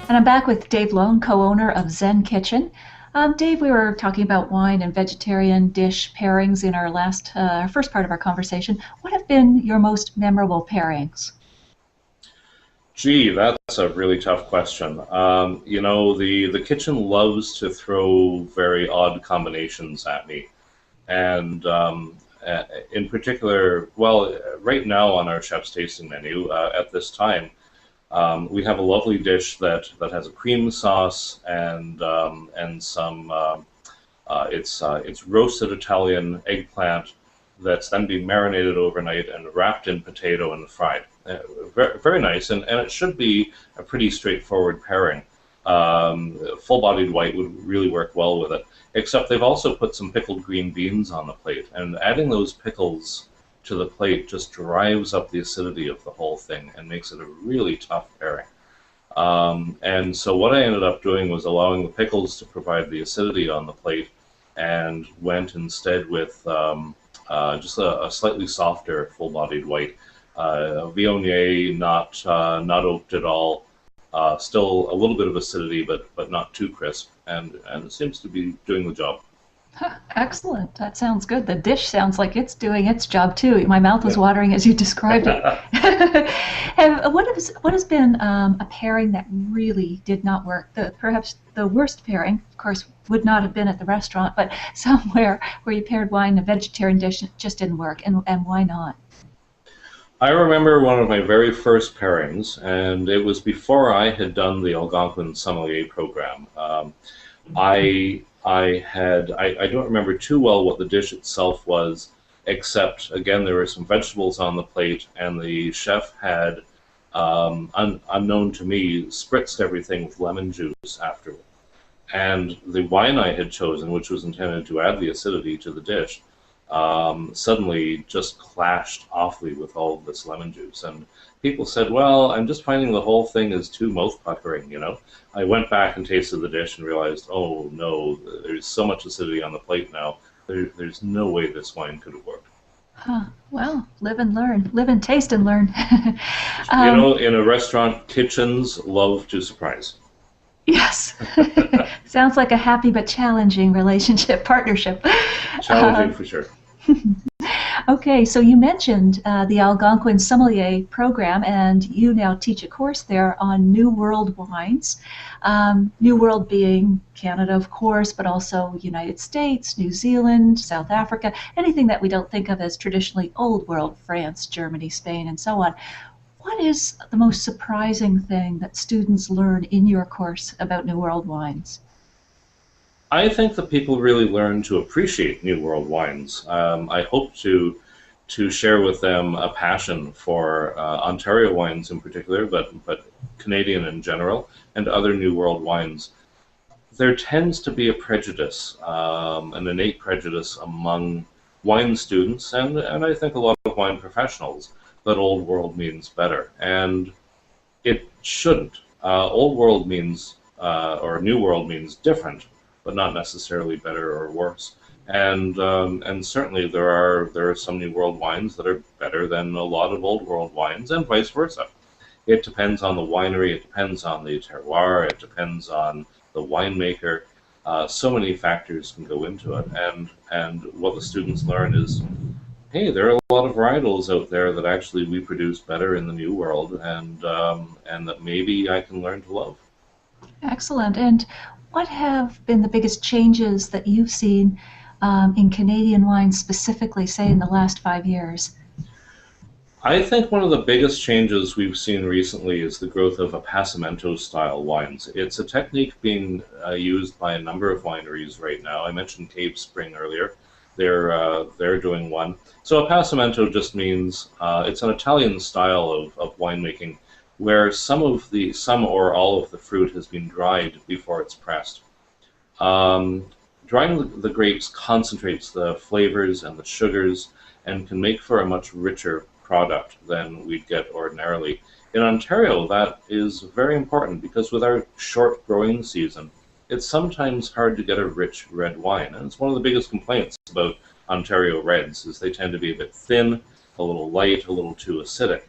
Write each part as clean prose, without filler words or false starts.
And I'm back with Dave Lone, co-owner of Zen Kitchen. Dave, we were talking about wine and vegetarian dish pairings in our first part of our conversation. What have been your most memorable pairings? Gee, that's a really tough question. The kitchen loves to throw very odd combinations at me, and in particular, well, right now on our chef's tasting menu at this time, we have a lovely dish that has a cream sauce and some it's roasted Italian eggplant that's then being marinated overnight and wrapped in potato and fried. Very nice, and it should be a pretty straightforward pairing. Full-bodied white would really work well with it, except they've also put some pickled green beans on the plate, and adding those pickles to the plate just drives up the acidity of the whole thing and makes it a really tough pairing. And so what I ended up doing was allowing the pickles to provide the acidity on the plate, and went instead with just a slightly softer full-bodied white. Viognier, not oaked at all, still a little bit of acidity, but not too crisp, and it seems to be doing the job. Huh, excellent. That sounds good. The dish sounds like it's doing its job too. My mouth was Yeah. watering as you described it. And what has been a pairing that really did not work? Perhaps the worst pairing, of course, would not have been at the restaurant, but somewhere where you paired wine and a vegetarian dish and it just didn't work. And why not? I remember one of my very first pairings, and it was before I had done the Algonquin sommelier program. I don't remember too well what the dish itself was, except again there were some vegetables on the plate, and the chef had, unknown to me, spritzed everything with lemon juice afterward. And the wine I had chosen, which was intended to add the acidity to the dish, suddenly just clashed awfully with all of this lemon juice. And people said, well, I'm just finding the whole thing is too mouth-puckering. I went back and tasted the dish and realized, oh no, there's so much acidity on the plate now. There's no way this wine could have worked. Huh. Well, live and learn. Live and taste and learn. In a restaurant, kitchens love to surprise. Yes. Sounds like a happy but challenging partnership. Challenging for sure. Okay, so you mentioned the Algonquin Sommelier program, and you now teach a course there on New World wines. New World being Canada, of course, but also United States, New Zealand, South Africa, anything that we don't think of as traditionally Old World, France, Germany, Spain, and so on. What is the most surprising thing that students learn in your course about New World wines? I think that people really learn to appreciate New World wines. I hope to share with them a passion for Ontario wines in particular, but Canadian in general, and other New World wines. There tends to be a prejudice, an innate prejudice among wine students, and I think a lot of wine professionals, that Old World means better, and it shouldn't. Old World means, or New World means different, but not necessarily better or worse. And certainly there are some New World wines that are better than a lot of Old World wines, and vice versa. It depends on the winery, it depends on the terroir, it depends on the winemaker. So many factors can go into it, and what the students learn is, hey, there are a lot of varietals out there that actually we produce better in the New World, and that maybe I can learn to love. Excellent. And what have been the biggest changes that you've seen in Canadian wines specifically, say, in the last 5 years? I think one of the biggest changes we've seen recently is the growth of appassimento style wines. It's a technique being used by a number of wineries right now. I mentioned Cave Spring earlier. They're doing one. So appassimento just means it's an Italian style of winemaking where some or all of the fruit has been dried before it's pressed. Drying the grapes concentrates the flavors and the sugars and can make for a much richer product than we'd get ordinarily. In Ontario, that is very important because with our short growing season, it's sometimes hard to get a rich red wine. And it's one of the biggest complaints about Ontario reds is they tend to be a bit thin, a little light, a little too acidic.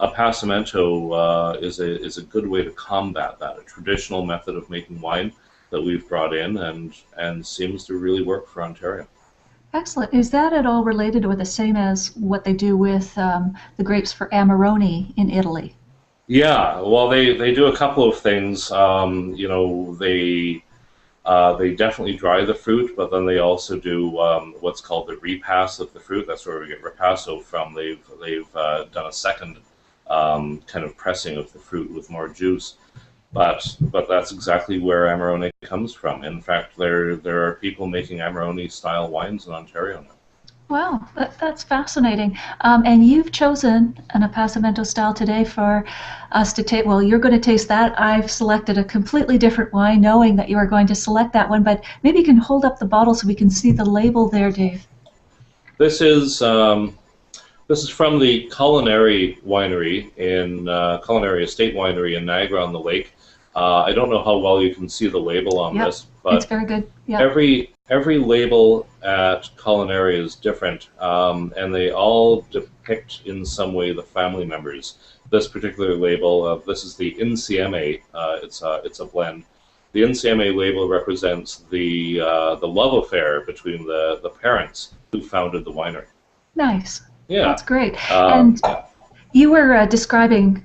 appassimento is a good way to combat that. A traditional method of making wine that we've brought in and seems to really work for Ontario. Excellent. Is that at all related or the same as what they do with the grapes for Amarone in Italy? Yeah, well, they do a couple of things. They definitely dry the fruit, but then they also do what's called the repass of the fruit. That's where we get ripasso from. They've done a second kind of pressing of the fruit with more juice. But that's exactly where Amarone comes from. In fact, there are people making Amarone style wines in Ontario now. Wow, that's fascinating. And you've chosen an appassimento style today for us to taste. Well, you're going to taste that. I've selected a completely different wine, knowing that you are going to select that one. But maybe you can hold up the bottle so we can see the label there, Dave. This is from the Culinary Winery in Culinary Estate Winery in Niagara-on-the-Lake. I don't know how well you can see the label on Yep, this, but it's very good. Yeah. every label at Culinary is different, and they all depict in some way the family members. This particular label, this is the Insieme. It's a blend. The Insieme label represents the love affair between the parents who founded the winery. Nice. Yeah. That's great. And Yeah. you were describing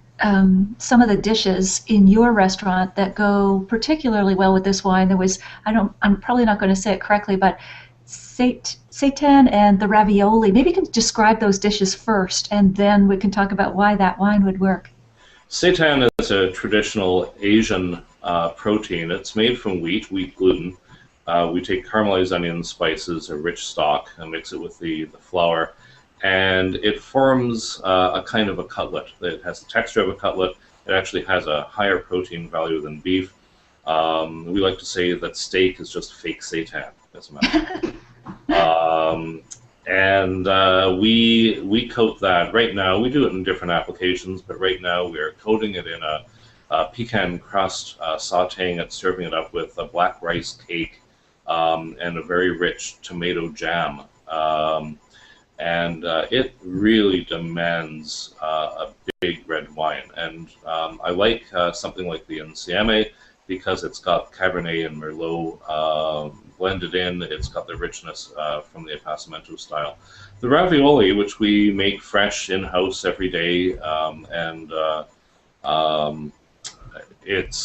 some of the dishes in your restaurant that go particularly well with this wine. There was, I'm probably not going to say it correctly, but seitan and the ravioli. Maybe you can describe those dishes first, and then we can talk about why that wine would work. Seitan is a traditional Asian protein. It's made from wheat gluten. We take caramelized onion, spices, a rich stock, and mix it with the flour, and it forms a kind of a cutlet. It has the texture of a cutlet. It actually has a higher protein value than beef. We like to say that steak is just fake seitan, as a matter. We coat that right now. We do it in different applications, but right now we're coating it in a pecan crust, sautéing it, serving it up with a black rice cake and a very rich tomato jam. It really demands a big red wine. And I like something like the Insieme because it's got Cabernet and Merlot blended in. It's got the richness from the appassimento style. The ravioli, which we make fresh in-house every day, it's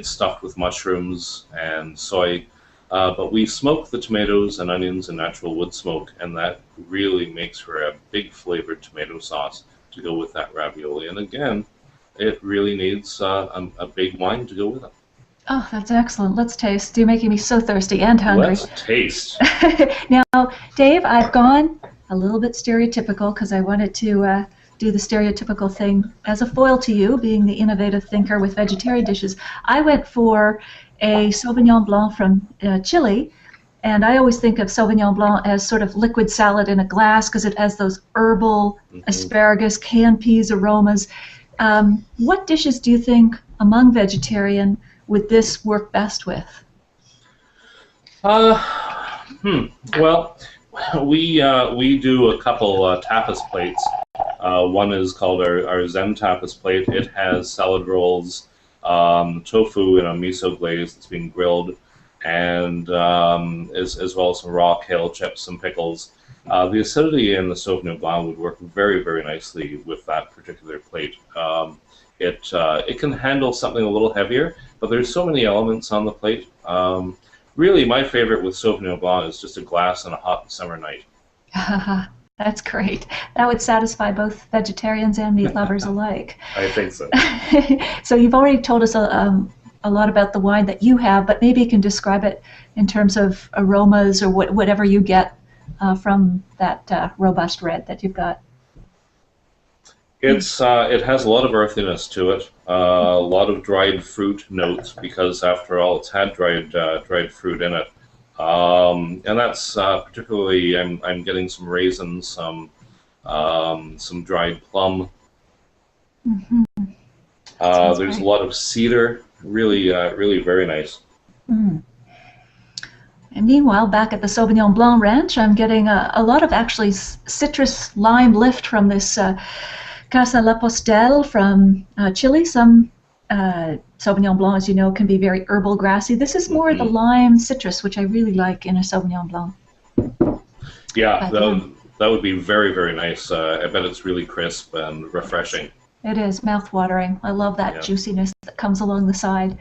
stuffed with mushrooms and soy. But we smoke the tomatoes and onions in natural wood smoke, and that really makes for a big flavored tomato sauce to go with that ravioli. And again, it really needs a big wine to go with it. Oh, that's excellent. Let's taste. You're making me so thirsty and hungry. Let's taste. Now, Dave, I've gone a little bit stereotypical because I wanted to do the stereotypical thing as a foil to you, being the innovative thinker with vegetarian dishes. I went for a Sauvignon Blanc from Chile, and I always think of Sauvignon Blanc as sort of liquid salad in a glass because it has those herbal, asparagus, canned peas aromas. What dishes do you think among vegetarian would this work best with? Well, we do a couple tapas plates. One is called our Zen tapas plate. It has salad rolls, tofu in a miso glaze that's been grilled, and as well as some raw kale chips, some pickles. The acidity in the Sauvignon Blanc would work very, very nicely with that particular plate. It can handle something a little heavier, but there's so many elements on the plate. Really, my favorite with Sauvignon Blanc is just a glass on a hot summer night. That's great. That would satisfy both vegetarians and meat lovers alike. I think so. So you've already told us a lot about the wine that you have, but maybe you can describe it in terms of aromas or whatever you get from that robust red that you've got. It has a lot of earthiness to it, a lot of dried fruit notes because after all it's had dried fruit in it. And that's particularly I'm getting some raisins, some dried plum. Mm-hmm. There's great. a lot of cedar, really very nice. Mm. And meanwhile, back at the Sauvignon Blanc Ranch, I'm getting a lot of actually citrus lime lift from this Casa La Postel from Chile. Some Sauvignon Blanc, as you know, can be very herbal, grassy. This is more the Hmm. lime citrus, which I really like in a Sauvignon Blanc. Yeah, But yeah, that would be very, very nice. I bet it's really crisp and refreshing. it is mouth-watering. I love that Yeah. juiciness that comes along the side.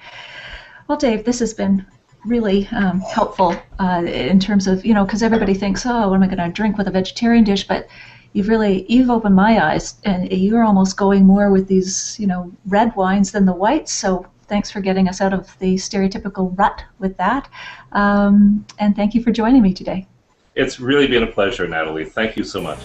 Well, Dave, this has been really helpful in terms of, because everybody thinks, oh, what am I going to drink with a vegetarian dish? But you've opened my eyes, and you're almost going more with these, red wines than the whites. So thanks for getting us out of the stereotypical rut with that. And thank you for joining me today. It's really been a pleasure, Natalie. Thank you so much.